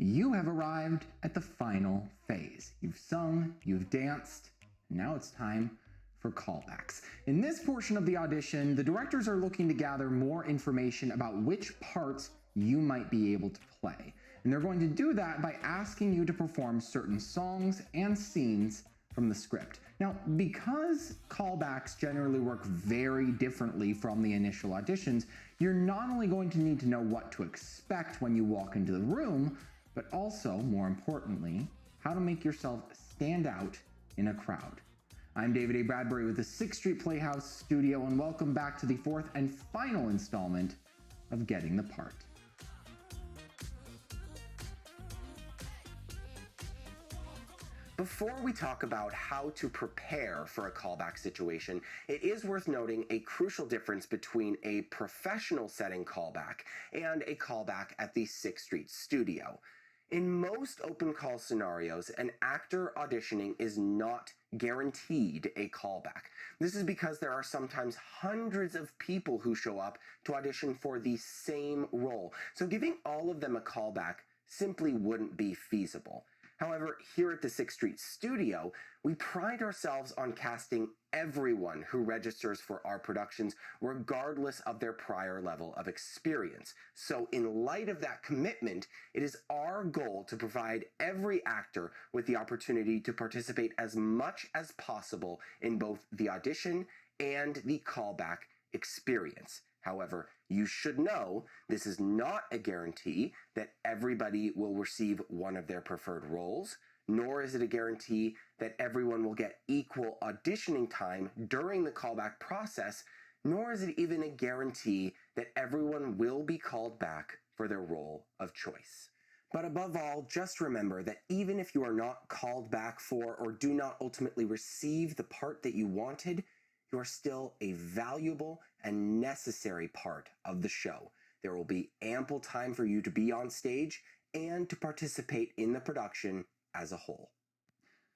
you have arrived at the final phase. You've sung, you've danced, and now it's time for callbacks. In this portion of the audition, the directors are looking to gather more information about which parts you might be able to play. And they're going to do that by asking you to perform certain songs and scenes from the script. Now, because callbacks generally work very differently from the initial auditions, you're not only going to need to know what to expect when you walk into the room, but also, more importantly, how to make yourself stand out in a crowd. I'm David A. Bradbury with the 6th Street Playhouse Studio, and welcome back to the fourth and final installment of Getting the Part. Before we talk about how to prepare for a callback situation, it is worth noting a crucial difference between a professional setting callback and a callback at the 6th Street Studio. In most open call scenarios, an actor auditioning is not guaranteed a callback. This is because there are sometimes hundreds of people who show up to audition for the same role, so giving all of them a callback simply wouldn't be feasible. However, here at the 6th Street Studio, we pride ourselves on casting everyone who registers for our productions, regardless of their prior level of experience. So in light of that commitment, it is our goal to provide every actor with the opportunity to participate as much as possible in both the audition and the callback experience. However, you should know this is not a guarantee that everybody will receive one of their preferred roles, nor is it a guarantee that everyone will get equal auditioning time during the callback process, nor is it even a guarantee that everyone will be called back for their role of choice. But above all, just remember that even if you are not called back for or do not ultimately receive the part that you wanted, you are still a valuable and necessary part of the show. There will be ample time for you to be on stage and to participate in the production as a whole.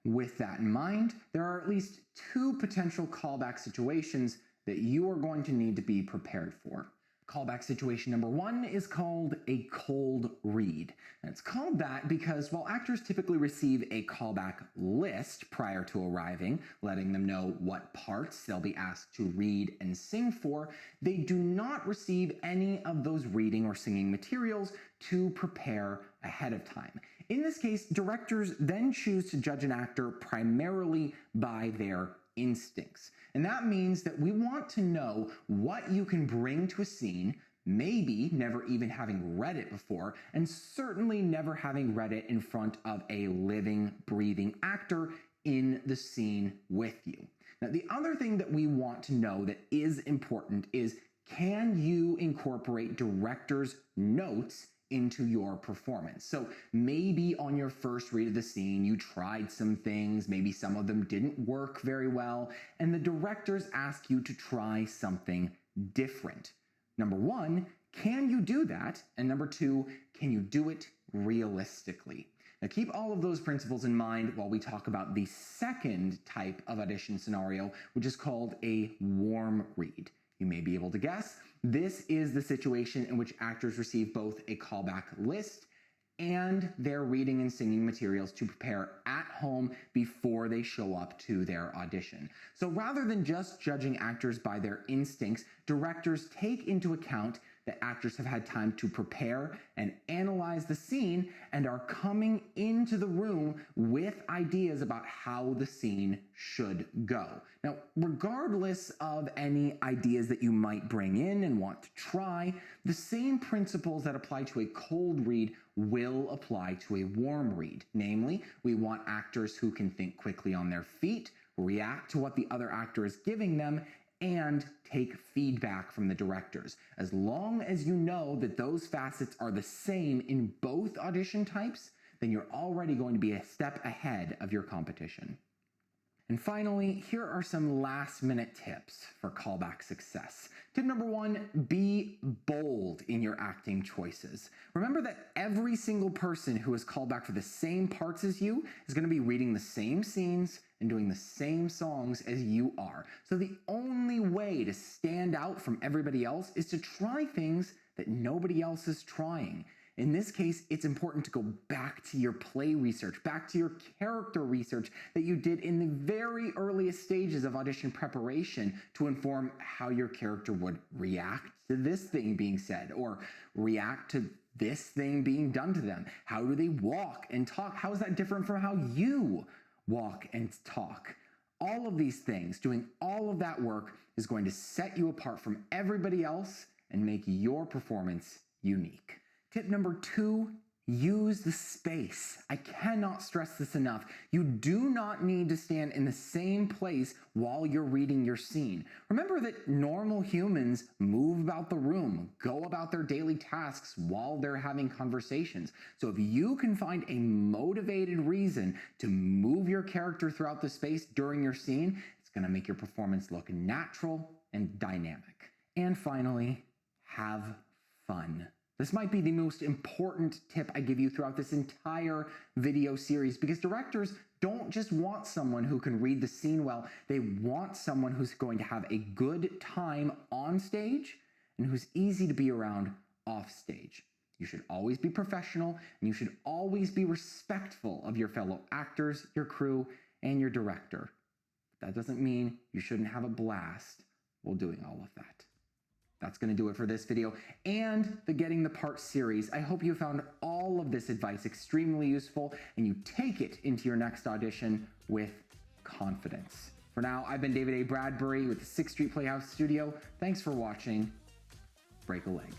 With that in mind, there are at least two potential callback situations that you are going to need to be prepared for. Callback situation number one is called a cold read. And it's called that because while actors typically receive a callback list prior to arriving, letting them know what parts they'll be asked to read and sing for, they do not receive any of those reading or singing materials to prepare ahead of time. In this case, directors then choose to judge an actor primarily by their instincts. And that means that we want to know what you can bring to a scene, maybe never even having read it before, and certainly never having read it in front of a living, breathing actor in the scene with you. Now, the other thing that we want to know that is important is, can you incorporate director's notes into your performance? So maybe on your first read of the scene, you tried some things, maybe some of them didn't work very well, and the directors ask you to try something different. Number one, can you do that? And number two, can you do it realistically? Now keep all of those principles in mind while we talk about the second type of audition scenario, which is called a warm read. You may be able to guess, this is the situation in which actors receive both a callback list and their reading and singing materials to prepare at home before they show up to their audition. So rather than just judging actors by their instincts, directors take into account that actors have had time to prepare and analyze the scene and are coming into the room with ideas about how the scene should go. Now, regardless of any ideas that you might bring in and want to try, the same principles that apply to a cold read will apply to a warm read. Namely, we want actors who can think quickly on their feet, react to what the other actor is giving them, and take feedback from the directors. As long as you know that those facets are the same in both audition types, then you're already going to be a step ahead of your competition. And finally, here are some last-minute tips for callback success. Tip number one, be bold in your acting choices. Remember that every single person who is called back for the same parts as you is going to be reading the same scenes and doing the same songs as you are. So the only way to stand out from everybody else is to try things that nobody else is trying. In this case, it's important to go back to your play research, back to your character research that you did in the very earliest stages of audition preparation to inform how your character would react to this thing being said or react to this thing being done to them. How do they walk and talk? How is that different from how you walk and talk? All of these things, doing all of that work is going to set you apart from everybody else and make your performance unique. Tip number 2, use the space. I cannot stress this enough. You do not need to stand in the same place while you're reading your scene. Remember that normal humans move about the room, go about their daily tasks while they're having conversations. So if you can find a motivated reason to move your character throughout the space during your scene, it's going to make your performance look natural and dynamic. And finally, have fun. This might be the most important tip I give you throughout this entire video series, because directors don't just want someone who can read the scene well, they want someone who's going to have a good time on stage and who's easy to be around off stage. You should always be professional, and you should always be respectful of your fellow actors, your crew, and your director. That doesn't mean you shouldn't have a blast while doing all of that. That's going to do it for this video and the Getting the Part series. I hope you found all of this advice extremely useful and you take it into your next audition with confidence. For now, I've been David A. Bradbury with the 6th Street Playhouse Studio. Thanks for watching. Break a leg.